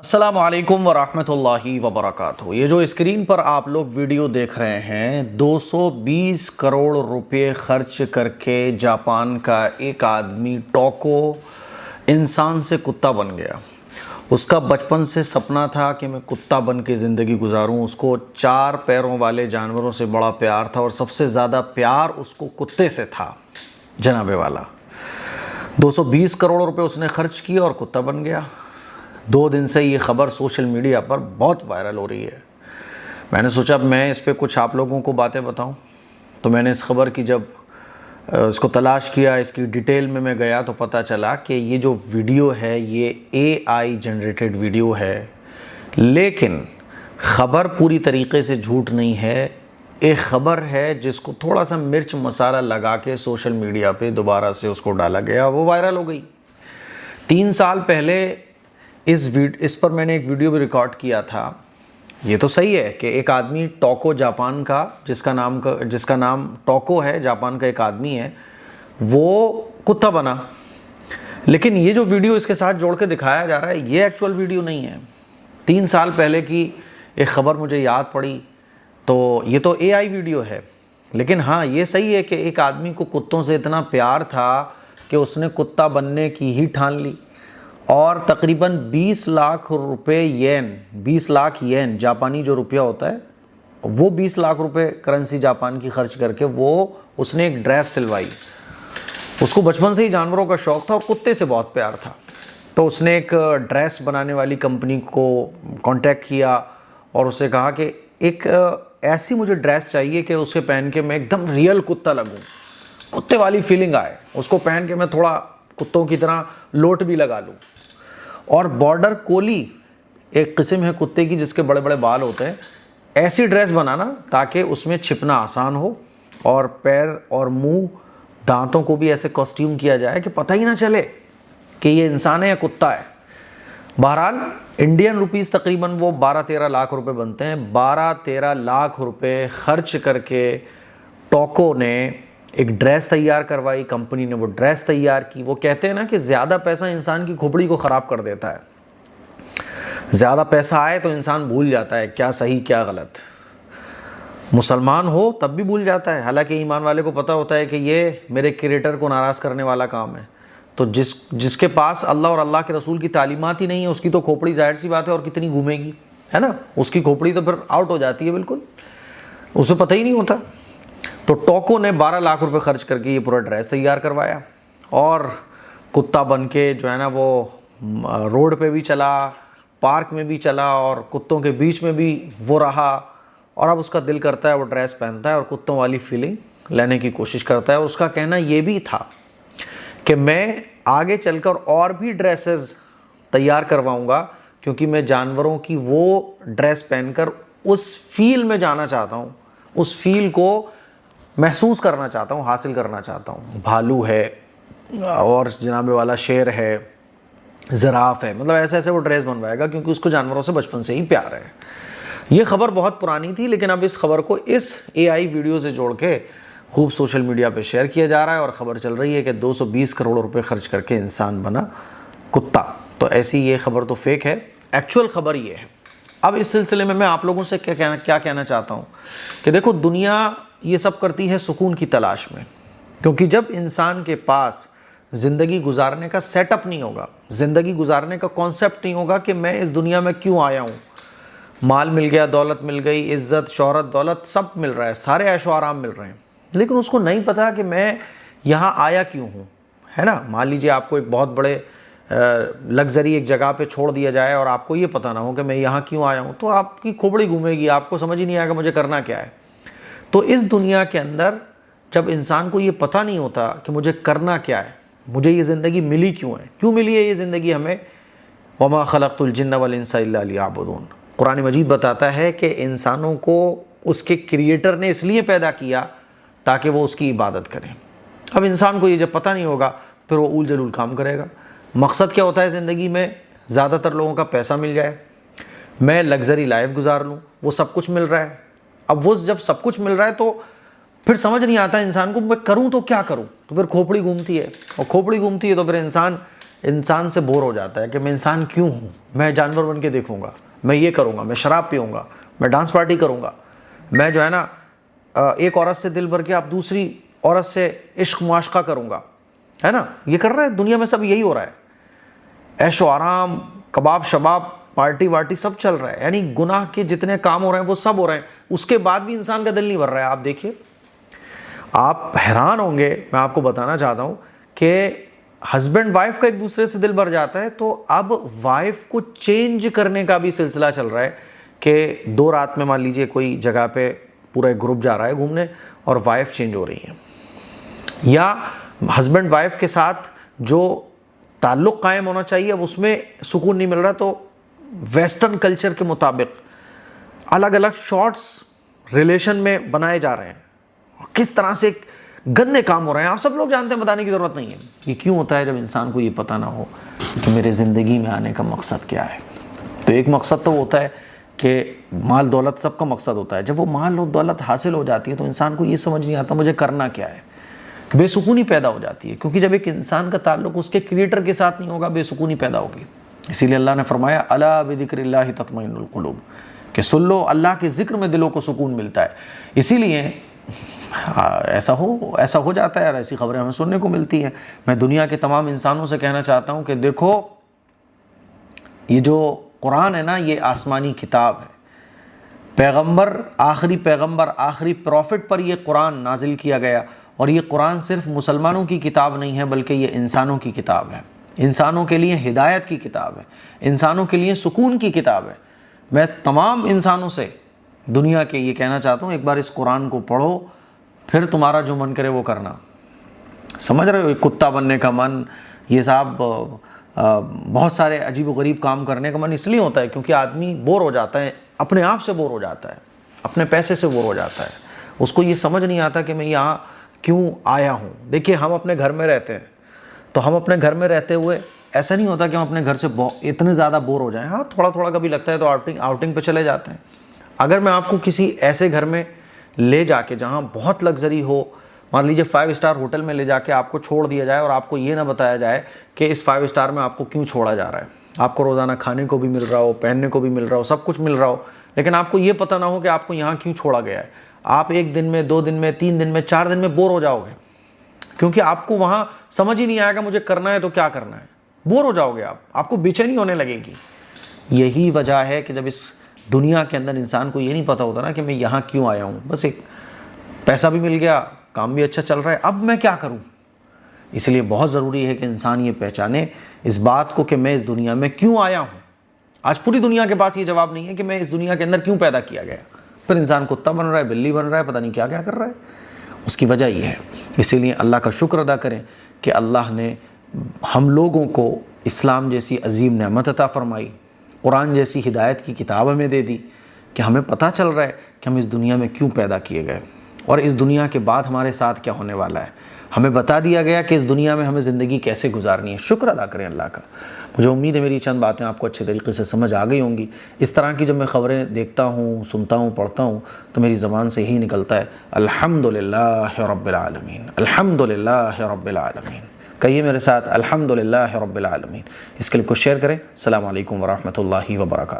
السلام علیکم ورحمۃ اللہ وبرکاتہ۔ یہ جو اسکرین پر آپ لوگ ویڈیو دیکھ رہے ہیں، 220 کروڑ روپے خرچ کر کے جاپان کا ایک آدمی ٹوکو انسان سے کتا بن گیا۔ اس کا بچپن سے سپنا تھا کہ میں کتا بن کے زندگی گزاروں۔ اس کو 4 پیروں والے جانوروں سے بڑا پیار تھا اور سب سے زیادہ پیار اس کو کتے سے تھا جناب والا۔ 220 کروڑ روپے اس نے خرچ کیے اور کتا بن گیا۔ 2 دن سے یہ خبر سوشل میڈیا پر بہت وائرل ہو رہی ہے۔ میں نے سوچا میں اس پہ کچھ آپ لوگوں کو باتیں بتاؤں، تو میں نے اس خبر کی جب اس کو تلاش کیا، اس کی ڈیٹیل میں گیا، تو پتہ چلا کہ یہ جو ویڈیو ہے یہ AI جنریٹڈ ویڈیو ہے، لیکن خبر پوری طریقے سے جھوٹ نہیں ہے۔ ایک خبر ہے جس کو تھوڑا سا مرچ مسالہ لگا کے سوشل میڈیا پہ دوبارہ سے اس کو ڈالا گیا، وہ وائرل ہو گئی۔ 3 سال پہلے اس پر میں نے ایک ویڈیو بھی ریکارڈ کیا تھا۔ یہ تو صحیح ہے کہ ایک آدمی ٹوکو جاپان کا جس کا نام ٹوکو ہے، جاپان کا ایک آدمی ہے، وہ کتا بنا، لیکن یہ جو ویڈیو اس کے ساتھ جوڑ کے دکھایا جا رہا ہے یہ ایکچول ویڈیو نہیں ہے۔ 3 سال پہلے کی ایک خبر مجھے یاد پڑی، تو یہ تو AI ویڈیو ہے، لیکن ہاں یہ صحیح ہے کہ ایک آدمی کو کتوں سے اتنا پیار تھا کہ اس نے کتا بننے کی ہی ٹھان لی، اور تقریباً 20 لاکھ روپے ین، 20 لاکھ ین جاپانی جو روپیہ ہوتا ہے، وہ 20 لاکھ روپے کرنسی جاپان کی خرچ کر کے اس نے ایک ڈریس سلوائی۔ اس کو بچپن سے ہی جانوروں کا شوق تھا اور کتے سے بہت پیار تھا، تو اس نے ایک ڈریس بنانے والی کمپنی کو کانٹیکٹ کیا اور اسے کہا کہ ایک ایسی مجھے ڈریس چاہیے کہ اسے پہن کے میں ایک دم ریئل کتا لگوں، کتے والی فیلنگ آئے، اس کو پہن کے میں تھوڑا کتوں کی طرح لوٹ بھی لگا لوں۔ اور بارڈر کولی ایک قسم ہے کتے کی جس کے بڑے بڑے بال ہوتے ہیں، ایسی ڈریس بنانا تاکہ اس میں چھپنا آسان ہو، اور پیر اور منہ دانتوں کو بھی ایسے کاسٹیوم کیا جائے کہ پتہ ہی نہ چلے کہ یہ انسان ہے یا کتا ہے۔ بہرحال انڈین روپیز تقریباً وہ 12-13 لاکھ روپے بنتے ہیں۔ 12-13 لاکھ روپے خرچ کر کے ٹوکو نے ایک ڈریس تیار کروائی، کمپنی نے وہ ڈریس تیار کی۔ وہ کہتے ہیں نا کہ زیادہ پیسہ انسان کی کھوپڑی کو خراب کر دیتا ہے، زیادہ پیسہ آئے تو انسان بھول جاتا ہے کیا صحیح کیا غلط، مسلمان ہو تب بھی بھول جاتا ہے، حالانکہ ایمان والے کو پتہ ہوتا ہے کہ یہ میرے کریٹر کو ناراض کرنے والا کام ہے۔ تو جس کے پاس اللہ اور اللہ کے رسول کی تعلیمات ہی نہیں ہے، اس کی تو کھوپڑی ظاہر سی بات ہے اور کتنی گھومے گی، ہے نا، اس کی کھوپڑی تو پھر آؤٹ ہو جاتی ہے بالکل، اسے پتہ ہی نہیں ہوتا۔ تو ٹوکو نے 12 لاکھ روپے خرچ کر کے یہ پورا ڈریس تیار کروایا، اور کتا بن کے جو ہے نا وہ روڈ پہ بھی چلا، پارک میں بھی چلا، اور کتوں کے بیچ میں بھی وہ رہا، اور اب اس کا دل کرتا ہے وہ ڈریس پہنتا ہے اور کتوں والی فیلنگ لینے کی کوشش کرتا ہے۔ اور اس کا کہنا یہ بھی تھا کہ میں آگے چل کر اور بھی ڈریسز تیار کرواؤں گا، کیونکہ میں جانوروں کی وہ ڈریس پہن کر اس فیل میں جانا چاہتا ہوں، اس فیل کو محسوس کرنا چاہتا ہوں، حاصل کرنا چاہتا ہوں۔ بھالو ہے اور جناب والا شیر ہے، زراف ہے، مطلب ایسے وہ ڈریس بنوائے گا کیونکہ اس کو جانوروں سے بچپن سے ہی پیار ہے۔ یہ خبر بہت پرانی تھی، لیکن اب اس خبر کو اس AI ویڈیو سے جوڑ کے خوب سوشل میڈیا پہ شیئر کیا جا رہا ہے، اور خبر چل رہی ہے کہ 220 کروڑ روپے خرچ کر کے انسان بنا کتا۔ تو ایسی یہ خبر تو فیک ہے، ایکچول خبر یہ ہے۔ اب اس سلسلے میں آپ لوگوں سے کیا کہنا چاہتا ہوں کہ دیکھو، دنیا یہ سب کرتی ہے سکون کی تلاش میں، کیونکہ جب انسان کے پاس زندگی گزارنے کا سیٹ اپ نہیں ہوگا، زندگی گزارنے کا کانسیپٹ نہیں ہوگا کہ میں اس دنیا میں کیوں آیا ہوں، مال مل گیا، دولت مل گئی، عزت، شہرت، دولت سب مل رہا ہے، سارے عیش و آرام مل رہے ہیں، لیکن اس کو نہیں پتا کہ میں یہاں آیا کیوں ہوں، ہے نا۔ مان لیجئے آپ کو ایک بہت بڑے لگژری ایک جگہ پہ چھوڑ دیا جائے اور آپ کو یہ پتہ نہ ہو کہ میں یہاں کیوں آیا ہوں، تو آپ کی کھوپڑی گھومے گی، آپ کو سمجھ ہی نہیں آئے گا مجھے کرنا کیا ہے۔ تو اس دنیا کے اندر جب انسان کو یہ پتہ نہیں ہوتا کہ مجھے کرنا کیا ہے، مجھے یہ زندگی ملی کیوں ہے، کیوں ملی ہے یہ زندگی ہمیں، وَمَا خَلَقْتُ الْجِنَّ وَالْإِنسَ إِلَّا لِيَعْبُدُونَ، قرآن مجید بتاتا ہے کہ انسانوں کو اس کے کریٹر نے اس لیے پیدا کیا تاکہ وہ اس کی عبادت کریں۔ اب انسان کو یہ جب پتہ نہیں ہوگا پھر وہ اول جلول کام کرے گا۔ مقصد کیا ہوتا ہے زندگی میں؟ زیادہ تر لوگوں کا پیسہ مل جائے، میں لگژری لائف گزار لوں، وہ سب کچھ مل رہا ہے۔ اب وہ جب سب کچھ مل رہا ہے تو پھر سمجھ نہیں آتا انسان کو میں کروں تو کیا کروں، تو پھر کھوپڑی گھومتی ہے، اور کھوپڑی گھومتی ہے تو پھر انسان انسان سے بور ہو جاتا ہے کہ میں انسان کیوں ہوں، میں جانور بن کے دیکھوں گا، میں یہ کروں گا، میں شراب پیوں گا، میں ڈانس پارٹی کروں گا، میں جو ہے نا ایک عورت سے دل بھر کے اب دوسری عورت سے عشق معاشقہ کروں گا، ہے نا. یہ کر رہا ہے دنیا میں، سب یہی ہو رہا ہے، عیش و آرام، کباب شباب، پارٹی وارٹی سب چل رہا ہے. یعنی گناہ کے جتنے کام ہو رہے ہیں وہ سب ہو رہے ہیں، اس کے بعد بھی انسان کا دل نہیں بھر رہا ہے. آپ دیکھیے، آپ حیران ہوں گے، میں آپ کو بتانا چاہتا ہوں کہ ہسبینڈ وائف کا ایک دوسرے سے دل بھر جاتا ہے، تو اب وائف کو چینج کرنے کا بھی سلسلہ چل رہا ہے کہ 2 رات میں مان لیجئے کوئی جگہ پہ پورا ایک گروپ جا رہا ہے گھومنے اور وائف چینج ہو رہی ہے، یا ہسبینڈ وائف کے ساتھ جو تعلق قائم ہونا چاہیے اب اس میں سکون نہیں مل رہا، تو ویسٹرن کلچر کے مطابق الگ الگ شارٹس ریلیشن میں بنائے جا رہے ہیں. کس طرح سے گندے کام ہو رہے ہیں آپ سب لوگ جانتے ہیں، بتانے کی ضرورت نہیں ہے. یہ کیوں ہوتا ہے؟ جب انسان کو یہ پتہ نہ ہو کہ میرے زندگی میں آنے کا مقصد کیا ہے. تو ایک مقصد تو ہوتا ہے کہ مال دولت، سب کا مقصد ہوتا ہے. جب وہ مال اور دولت حاصل ہو جاتی ہے تو انسان کو یہ سمجھ نہیں آتا مجھے کرنا کیا ہے، بے سکونی پیدا ہو جاتی ہے. کیونکہ جب ایک انسان کا تعلق اس کے کریٹر کے ساتھ نہیں ہوگا، بے سکونی پیدا ہوگی. اسی لیے اللہ نے فرمایا الا بذکر اللہ تطمئن القلوب، کہ سن لو اللہ کے ذکر میں دلوں کو سکون ملتا ہے. اسی لیے ایسا ہو جاتا ہے اور ایسی خبریں ہمیں سننے کو ملتی ہیں. میں دنیا کے تمام انسانوں سے کہنا چاہتا ہوں کہ دیکھو، یہ جو قرآن ہے نا، یہ آسمانی کتاب ہے. آخری پیغمبر، آخری پروفٹ پر یہ قرآن نازل کیا گیا، اور یہ قرآن صرف مسلمانوں کی کتاب نہیں ہے بلکہ یہ انسانوں کی کتاب ہے، انسانوں کے لیے ہدایت کی کتاب ہے، انسانوں کے لیے سکون کی کتاب ہے. میں تمام انسانوں سے دنیا کے یہ کہنا چاہتا ہوں، ایک بار اس قرآن کو پڑھو، پھر تمہارا جو من کرے وہ کرنا. سمجھ رہے ہو؟ کتا بننے کا من، یہ صاحب بہت سارے عجیب و غریب کام کرنے کا من اس لیے ہوتا ہے کیونکہ آدمی بور ہو جاتا ہے، اپنے آپ سے بور ہو جاتا ہے، اپنے پیسے سے بور ہو جاتا ہے. اس کو یہ سمجھ نہیں آتا کہ میں یہاں کیوں آیا ہوں. دیکھیے، ہم اپنے گھر میں رہتے ہیں، تو ہم اپنے گھر میں رہتے ہوئے ایسا نہیں ہوتا کہ ہم اپنے گھر سے اتنے زیادہ بور ہو جائیں. ہاں، تھوڑا تھوڑا کبھی لگتا ہے تو آؤٹنگ پہ چلے جاتے ہیں. اگر میں آپ کو کسی ایسے گھر میں لے جا کے جہاں بہت لگژری ہو، مان لیجیے 5 اسٹار ہوٹل میں لے جا کے آپ کو چھوڑ دیا جائے اور آپ کو یہ نہ بتایا جائے کہ اس 5 اسٹار میں آپ کو کیوں چھوڑا جا رہا ہے، آپ کو روزانہ کھانے کو بھی مل رہا ہو، پہننے کو بھی مل رہا ہو، سب کچھ مل رہا ہو، لیکن آپ کو یہ پتہ نہ ہو کہ آپ کو یہاں کیوں چھوڑا گیا ہے، آپ 1 دن میں، 2 دن میں، 3 دن میں، 4 دن میں بور ہو جاؤ گے. کیونکہ آپ کو وہاں سمجھ ہی نہیں آئے گا مجھے کرنا ہے تو کیا کرنا ہے. بور ہو جاؤ گے، آپ کو بے چینی ہونے لگے گی. یہی وجہ ہے کہ جب اس دنیا کے اندر انسان کو یہ نہیں پتہ ہوتا نا کہ میں یہاں کیوں آیا ہوں، بس ایک پیسہ بھی مل گیا، کام بھی اچھا چل رہا ہے، اب میں کیا کروں. اس لیے بہت ضروری ہے کہ انسان یہ پہچانے اس بات کو کہ میں اس دنیا میں کیوں آیا ہوں. آج پوری دنیا کے پاس یہ جواب نہیں ہے کہ میں اس دنیا کے اندر کیوں پیدا کیا گیا. پھر انسان کتا بن رہا ہے، بلی بن رہا ہے، پتہ نہیں کیا کیا کر رہا ہے. اس کی وجہ یہ ہے. اسی لیے اللہ کا شکر ادا کریں کہ اللہ نے ہم لوگوں کو اسلام جیسی عظیم نعمت عطا فرمائی، قرآن جیسی ہدایت کی کتاب ہمیں دے دی کہ ہمیں پتہ چل رہا ہے کہ ہم اس دنیا میں کیوں پیدا کیے گئے اور اس دنیا کے بعد ہمارے ساتھ کیا ہونے والا ہے. ہمیں بتا دیا گیا کہ اس دنیا میں ہمیں زندگی کیسے گزارنی ہے. شکر ادا کریں اللہ کا. مجھے امید ہے میری چند باتیں آپ کو اچھے طریقے سے سمجھ آ گئی ہوں گی. اس طرح کی جب میں خبریں دیکھتا ہوں، سنتا ہوں، پڑھتا ہوں تو میری زبان سے یہی نکلتا ہے الحمدللہ رب العالمین، الحمدللہ رب العالمین. کہیے میرے ساتھ الحمدللہ رب العالمین. اس کلپ کو شیئر کریں. السلام علیکم ورحمۃ اللہ وبرکاتہ.